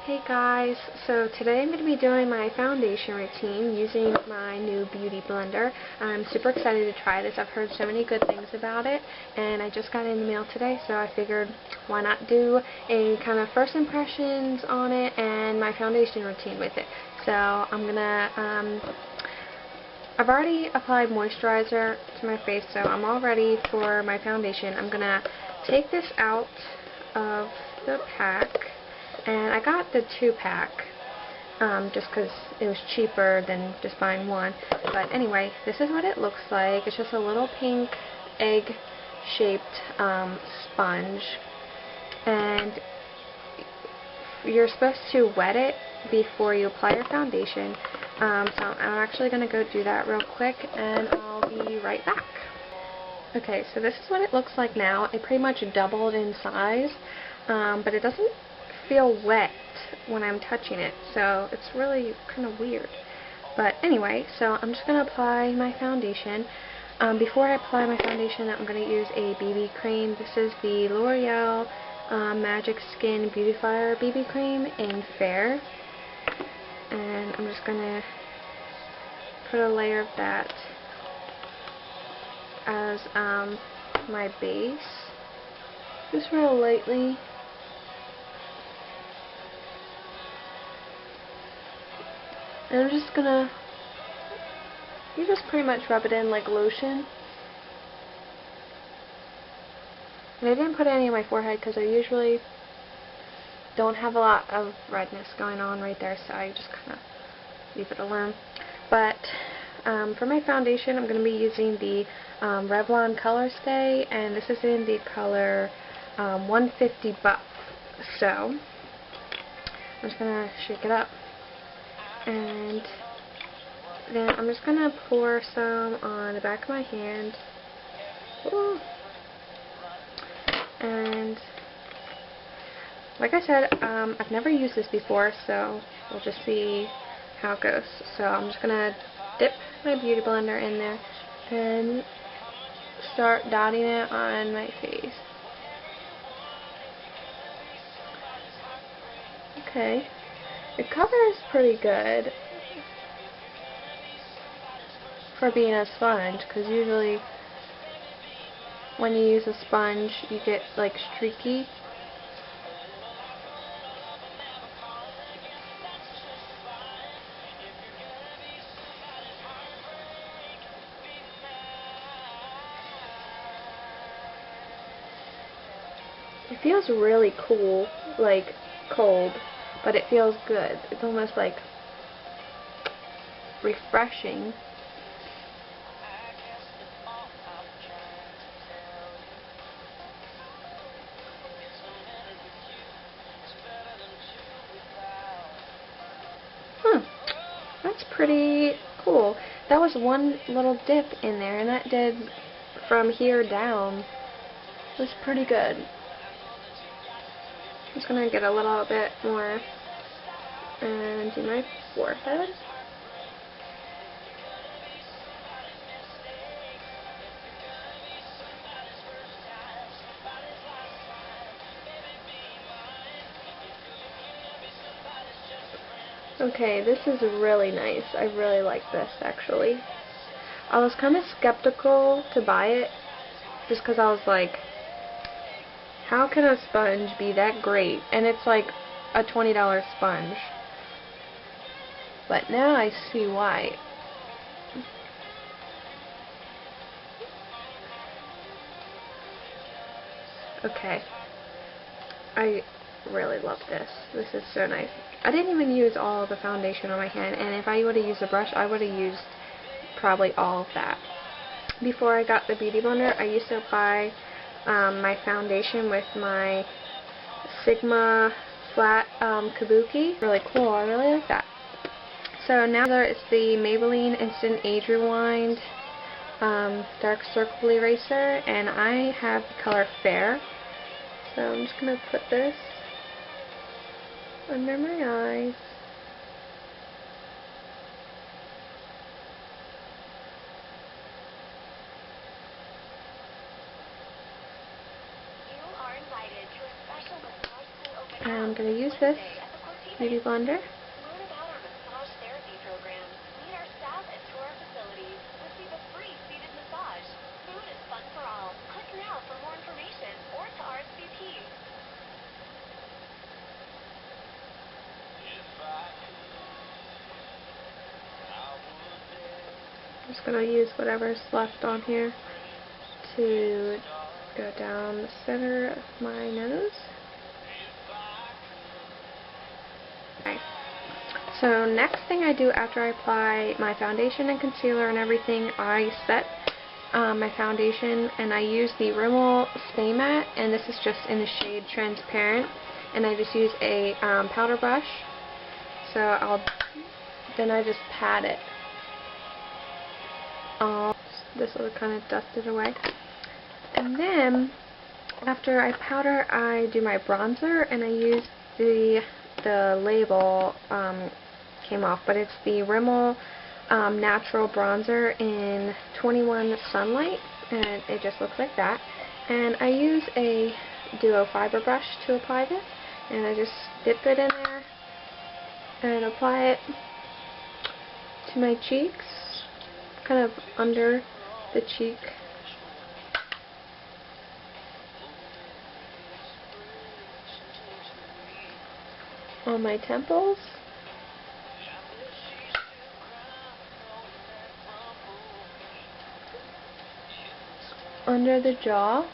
Hey guys, so today I'm going to be doing my foundation routine using my new beauty blender. I'm super excited to try this. I've heard so many good things about it, and I just got it in the mail today, so I figured why not do a kind of first impressions on it and my foundation routine with it. So I've already applied moisturizer to my face, so I'm all ready for my foundation. I'm going to take this out of the pack. And I got the 2-pack just because it was cheaper than just buying one. But anyway, this is what it looks like. It's just a little pink egg-shaped sponge. And you're supposed to wet it before you apply your foundation. So I'm actually going to go do that real quick, and I'll be right back. Okay, so this is what it looks like now. It pretty much doubled in size, but it doesn't feel wet when I'm touching it, so it's really kind of weird. But anyway, so I'm just going to apply my foundation. Before I apply my foundation, I'm going to use a BB cream. This is the L'Oreal Magic Skin Beautifier BB cream in Fair. And I'm just going to put a layer of that as my base, just real lightly. And I'm just gonna, you just pretty much rub it in like lotion. And I didn't put any on my forehead because I usually don't have a lot of redness going on right there, so I just kind of leave it alone. But for my foundation, I'm going to be using the Revlon Colorstay, and this is in the color 150 Buff. So I'm just going to shake it up. And then I'm just going to pour some on the back of my hand. Ooh. And like I said, I've never used this before, so we'll just see how it goes. So I'm just going to dip my beauty blender in there and start dotting it on my face. Okay. It covers pretty good for being a sponge, because usually when you use a sponge you get like streaky. It feels really cool, like cold, but it feels good. It's almost like refreshing. That's pretty cool. That was one little dip in there, and that did from here down. It was pretty good. I'm just going to get a little bit more and do my forehead. Okay, this is really nice. I really like this, actually. I was kind of skeptical to buy it just because I was like, how can a sponge be that great? And it's like a $20 sponge. But now I see why. Okay. I really love this. This is so nice. I didn't even use all of the foundation on my hand, and if I would have used a brush, I would have used probably all of that. Before I got the beauty blender, I used to apply my foundation with my Sigma flat kabuki. Really cool. I really like that. So now it's the Maybelline Instant Age Rewind Dark Circle Eraser, and I have the color Fair. So I'm just going to put this under my eyes. I'm going to use this beauty blender. Learn about our massage therapy program. Meet our staff and tour our facilities. Receive a free seated massage. Food is fun for all. Click now for more information or to RSVP. I'm just going to use whatever's left on here to go down the center of my nose. Okay. So next thing I do after I apply my foundation and concealer and everything, I set my foundation, and I use the Rimmel Stay Matte, and this is just in the shade Transparent, and I just use a powder brush. So then I just pat it. This will kind of dust it away. And then after I powder, I do my bronzer, and I use the label came off, but it's the Rimmel Natural Bronzer in 21 Sunlight, and it just looks like that. And I use a Duo Fiber brush to apply this, and I just dip it in there and apply it to my cheeks, kind of under the cheek. On my temples, under the jaw,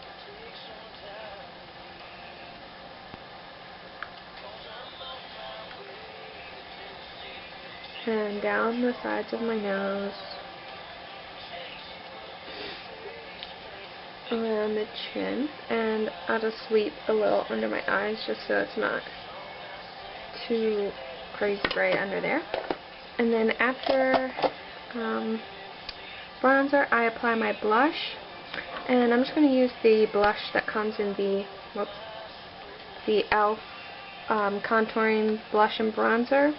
and down the sides of my nose, around the chin, and I'll just sweep a little under my eyes just so it's not too crazy bright under there. And then after bronzer, I apply my blush, and I'm just going to use the blush that comes in the e.l.f. contouring blush and bronzer.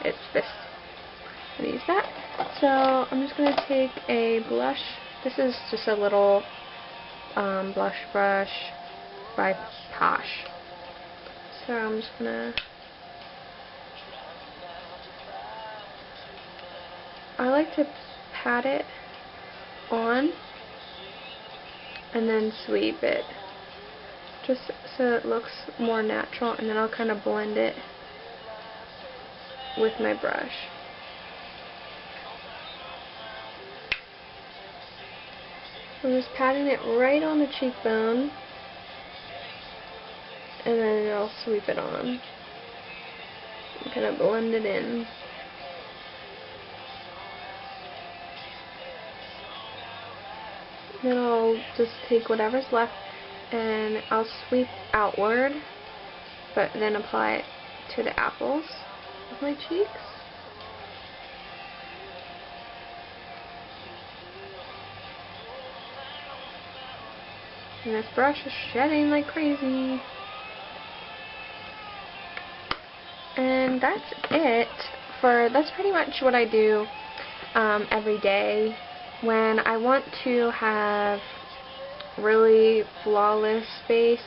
It's this. I'm going to use that. So I'm just going to take a blush. This is just a little blush brush by Posh. So I'm just gonna, I like to pat it on and then sweep it, just so it looks more natural, and then I'll kind of blend it with my brush. I'm just patting it right on the cheekbone, and then I'll sweep it on and kind of blend it in. Then I'll just take whatever's left and I'll sweep outward, but then apply it to the apples of my cheeks. And this brush is shedding like crazy. And that's it. That's pretty much what I do every day. When I want to have really flawless face,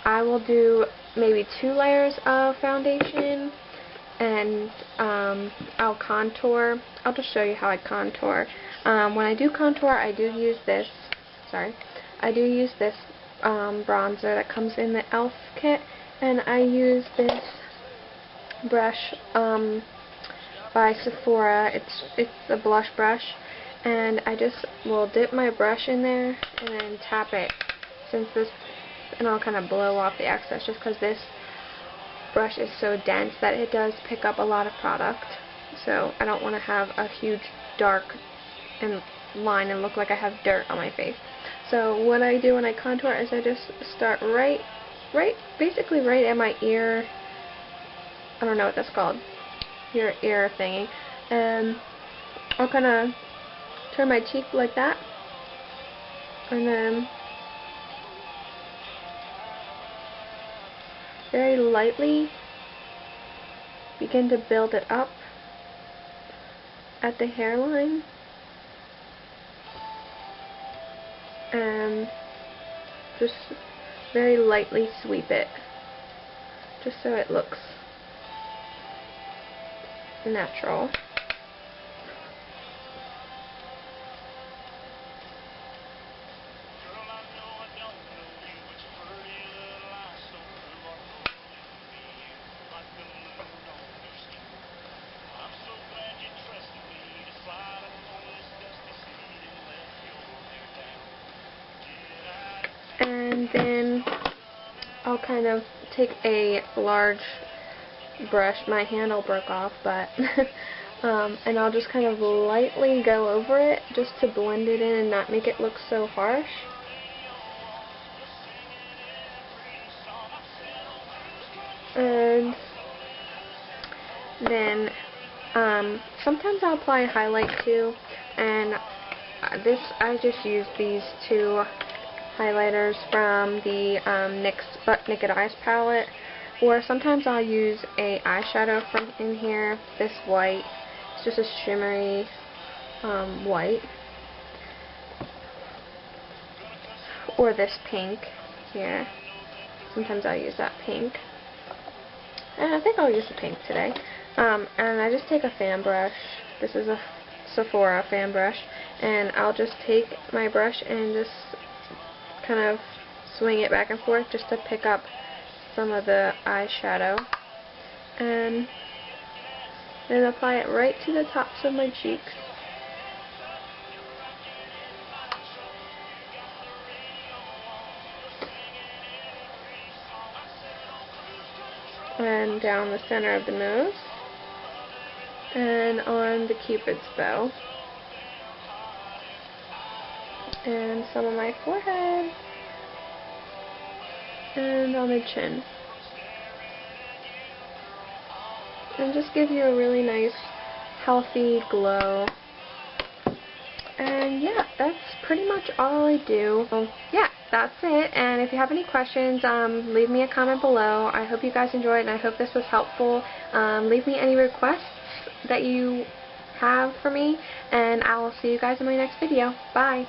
I will do maybe 2 layers of foundation, and I'll contour. I'll just show you how I contour. When I do contour, I do use this. I do use this bronzer that comes in the e.l.f. kit, and I use this brush by Sephora. It's a blush brush, and I just will dip my brush in there and then tap it, and I'll kind of blow off the excess, just because this brush is so dense that it does pick up a lot of product. So I don't want to have a huge dark line and look like I have dirt on my face. So what I do when I contour is I just start basically right at my ear. I don't know what that's called. Your ear thingy. And I'll kind of turn my cheek like that. And then very lightly begin to build it up at the hairline. And just very lightly sweep it just so it looks natural. And then I'll kind of take a large brush. My handle broke off, but and I'll just kind of lightly go over it just to blend it in and not make it look so harsh. And then sometimes I'll apply a highlight too, and I just use these two highlighters from the NYX Butt Naked Eyes palette, or sometimes I'll use a eyeshadow from in here. This white, it's just a shimmery white, or this pink here. Sometimes I'll use that pink, and I think I'll use the pink today. And I just take a fan brush. This is a Sephora fan brush, and I'll just take my brush and just kind of swing it back and forth just to pick up some of the eyeshadow, and then apply it right to the tops of my cheeks. And down the center of the nose, and on the Cupid's bow, and some on my forehead, and on the chin. And just give you a really nice, healthy glow. And yeah, that's pretty much all I do. So, yeah, that's it. And if you have any questions, leave me a comment below. I hope you guys enjoyed, and I hope this was helpful. Leave me any requests that you have for me, and I will see you guys in my next video. Bye!